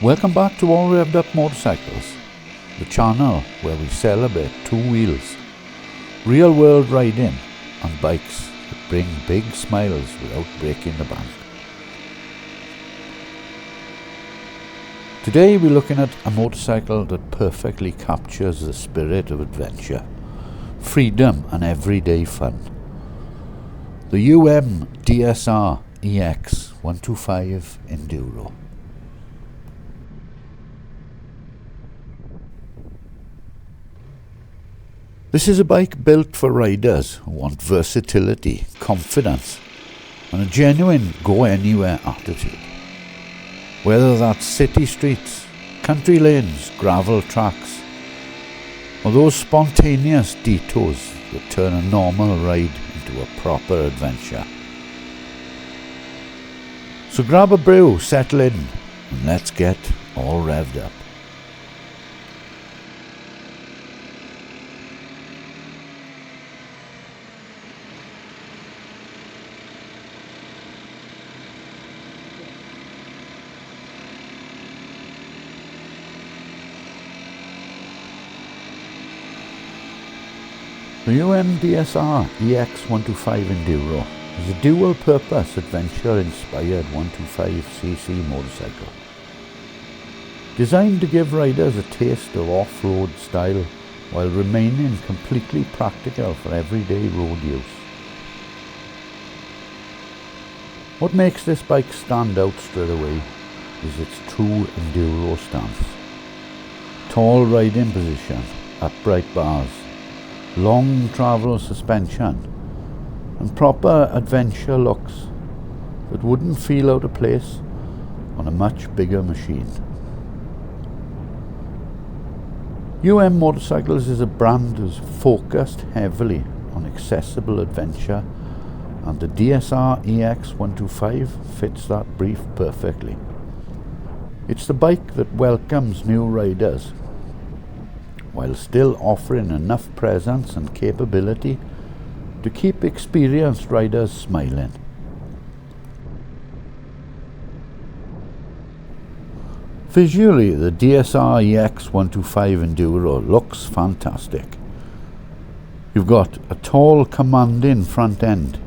Welcome back to All Revved Up Motorcycles, the channel where we celebrate two wheels, real world riding and bikes that bring big smiles without breaking the bank. Today we're looking at a motorcycle that perfectly captures the spirit of adventure, freedom and everyday fun. The UM DSR EX 125 Enduro. This is a bike built for riders who want versatility, confidence and a genuine go-anywhere attitude. Whether that's city streets, country lanes, gravel tracks, or those spontaneous detours that turn a normal ride into a proper adventure. So grab a brew, settle in, and let's get all revved up. The UM DSR EX 125 Enduro is a dual-purpose adventure-inspired 125cc motorcycle. Designed to give riders a taste of off-road style while remaining completely practical for everyday road use. What makes this bike stand out straight away is its true enduro stance. Tall riding position, upright bars, long travel suspension and proper adventure looks that wouldn't feel out of place on a much bigger machine. UM Motorcycles is a brand that's focused heavily on accessible adventure, and the DSR EX 125 fits that brief perfectly. It's the bike that welcomes new riders while still offering enough presence and capability to keep experienced riders smiling. Visually, the DSR EX 125 Enduro looks fantastic. You've got a tall, commanding front end,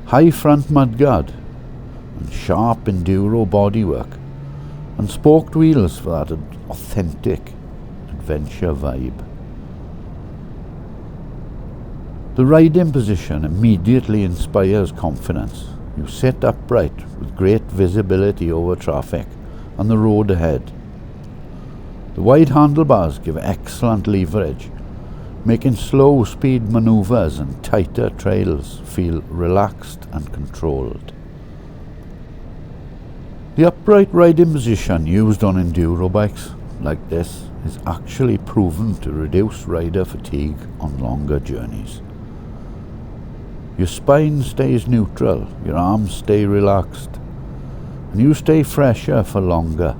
high front mudguard, and sharp enduro bodywork, and spoked wheels for that authentic adventure vibe. The riding position immediately inspires confidence. You sit upright with great visibility over traffic and the road ahead. The wide handlebars give excellent leverage, making slow speed maneuvers and tighter trails feel relaxed and controlled. The upright riding position used on enduro bikes like this is actually proven to reduce rider fatigue on longer journeys. Your spine stays neutral, your arms stay relaxed, and you stay fresher for longer.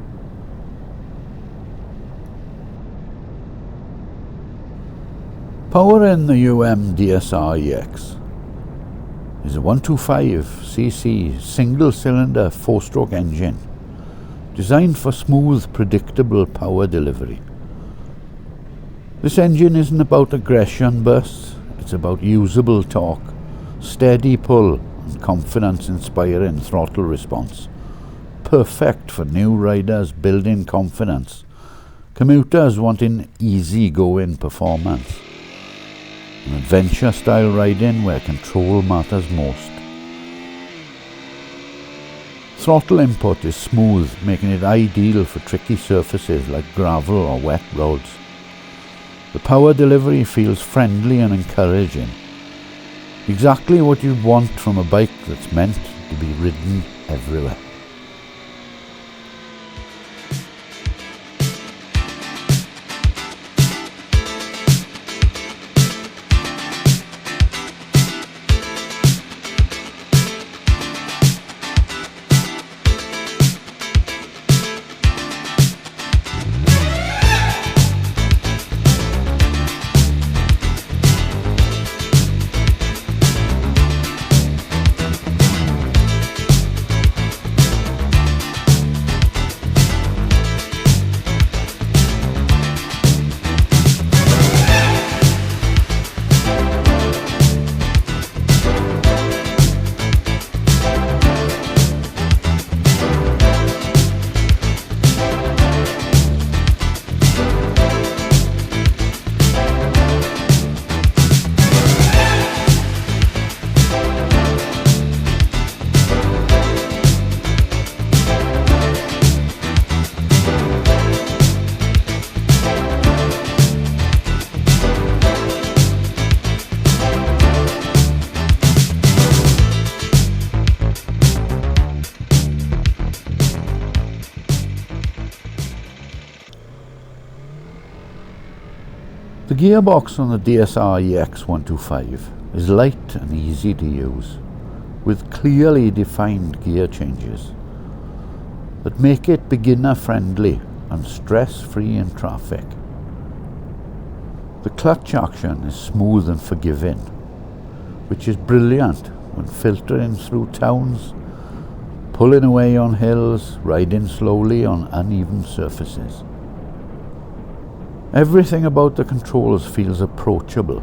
Power in the UM DSR EX is a 125cc single-cylinder 4-stroke engine designed for smooth, predictable power delivery. This engine isn't about aggression bursts, it's about usable torque, steady pull and confidence-inspiring throttle response. Perfect for new riders building confidence, commuters wanting easy-going performance, and adventure-style riding where control matters most. Throttle input is smooth, making it ideal for tricky surfaces like gravel or wet roads. The power delivery feels friendly and encouraging. Exactly what you'd want from a bike that's meant to be ridden everywhere. gearbox on the DSR EX 125 is light and easy to use, with clearly defined gear changes that make it beginner friendly and stress free in traffic. The clutch action is smooth and forgiving, which is brilliant when filtering through towns, pulling away on hills, riding slowly on uneven surfaces. Everything about the controls feels approachable,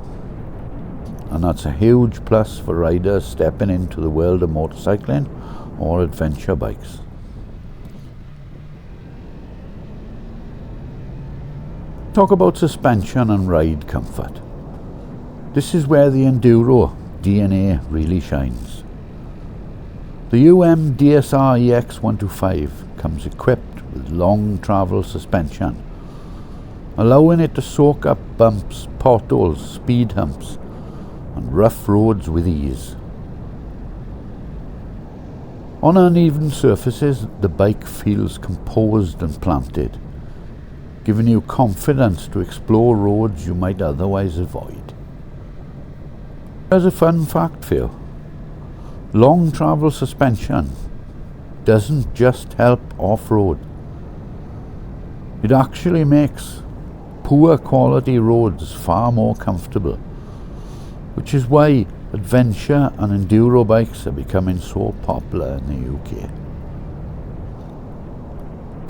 and that's a huge plus for riders stepping into the world of motorcycling or adventure bikes. Talk about suspension and ride comfort. This is where the enduro DNA really shines. The UM DSR EX 125 comes equipped with long travel suspension, allowing it to soak up bumps, potholes, speed humps and rough roads with ease. On uneven surfaces, the bike feels composed and planted, giving you confidence to explore roads you might otherwise avoid. Here's a fun fact for you. Long travel suspension doesn't just help off-road. It actually makes poor quality roads far more comfortable, which is why adventure and enduro bikes are becoming so popular in the UK.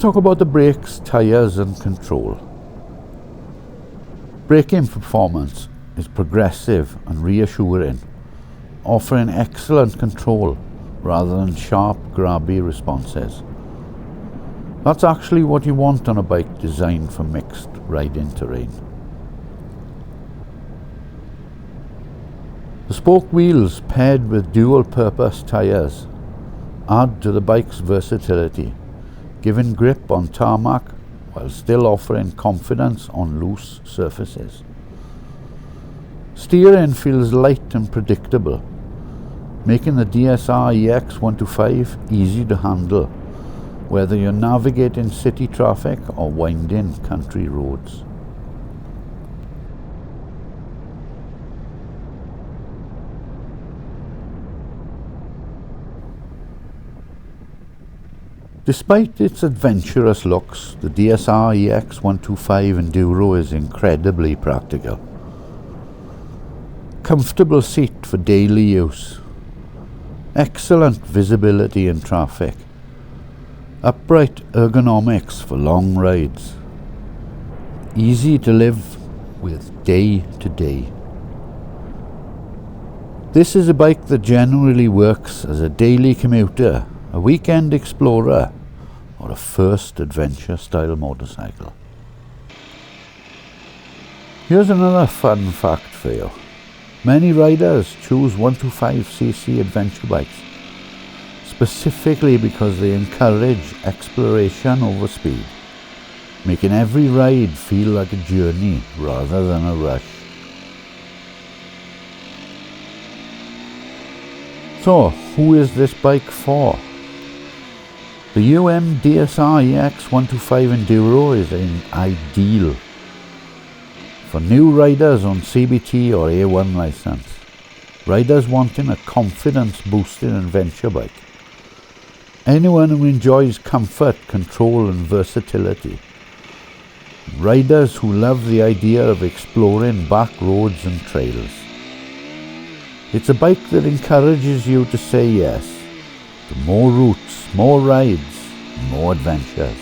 Talk about the brakes, tyres and control. Braking performance is progressive and reassuring, offering excellent control rather than sharp, grabby responses. That's actually what you want on a bike designed for mixed riding terrain. The spoke wheels paired with dual-purpose tyres add to the bike's versatility, giving grip on tarmac while still offering confidence on loose surfaces. Steering feels light and predictable, making the DSR EX 125 easy to handle, whether you're navigating city traffic or winding country roads. Despite its adventurous looks, the DSR EX 125 Enduro is incredibly practical. Comfortable seat for daily use, excellent visibility in traffic, upright ergonomics for long rides, easy to live with day to day. This is a bike that generally works as a daily commuter, a weekend explorer, or a first adventure style motorcycle. Here's another fun fact for you. Many riders choose 125cc adventure bikes specifically because they encourage exploration over speed, making every ride feel like a journey rather than a rush. So, who is this bike for? The UM DSR EX 125 Enduro is ideal for new riders on CBT or A1 license, riders wanting a confidence-boosting adventure bike, anyone who enjoys comfort, control and versatility, riders who love the idea of exploring back roads and trails. It's a bike that encourages you to say yes to more routes, more rides, more adventures.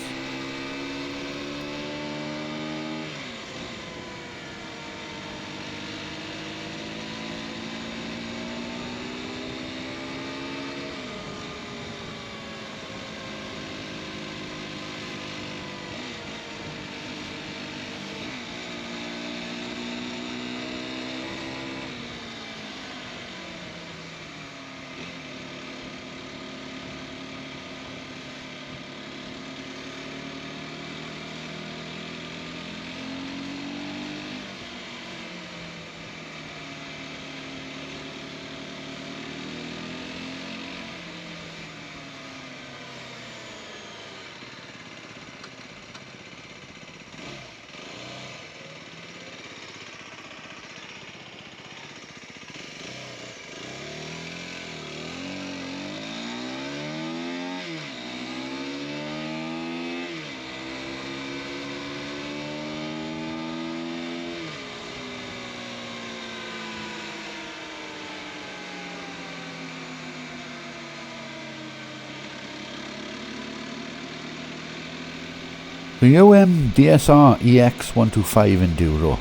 The UM DSR EX 125 Enduro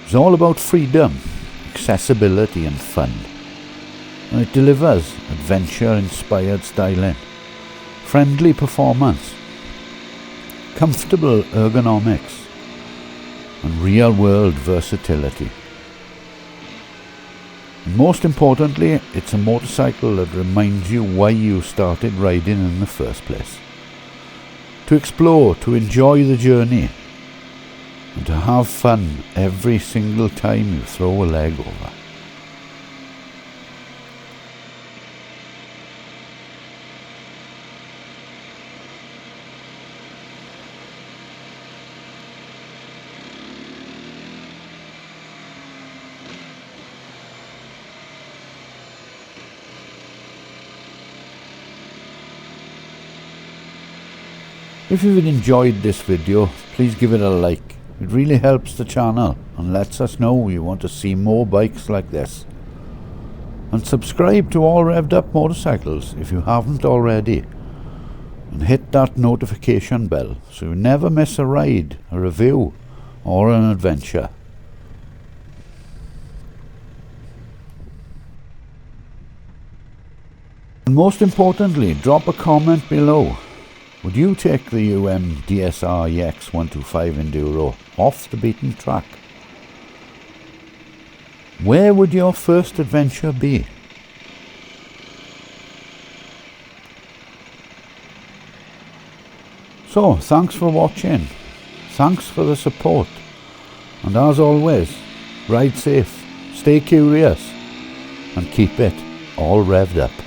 is all about freedom, accessibility and fun, and it delivers adventure-inspired styling, friendly performance, comfortable ergonomics and real-world versatility. And most importantly, it's a motorcycle that reminds you why you started riding in the first place. To explore, to enjoy the journey, and to have fun every single time you throw a leg over. If you've enjoyed this video, please give it a like. It really helps the channel and lets us know you want to see more bikes like this. And subscribe to all Revved Up motorcycles if you haven't already. And hit that notification bell so you never miss a ride, a review or an adventure. And most importantly, drop a comment below. Would you take the UM DSR EX 125 Enduro off the beaten track? Where would your first adventure be? So, thanks for watching, thanks for the support, and as always, ride safe, stay curious, and keep it all revved up.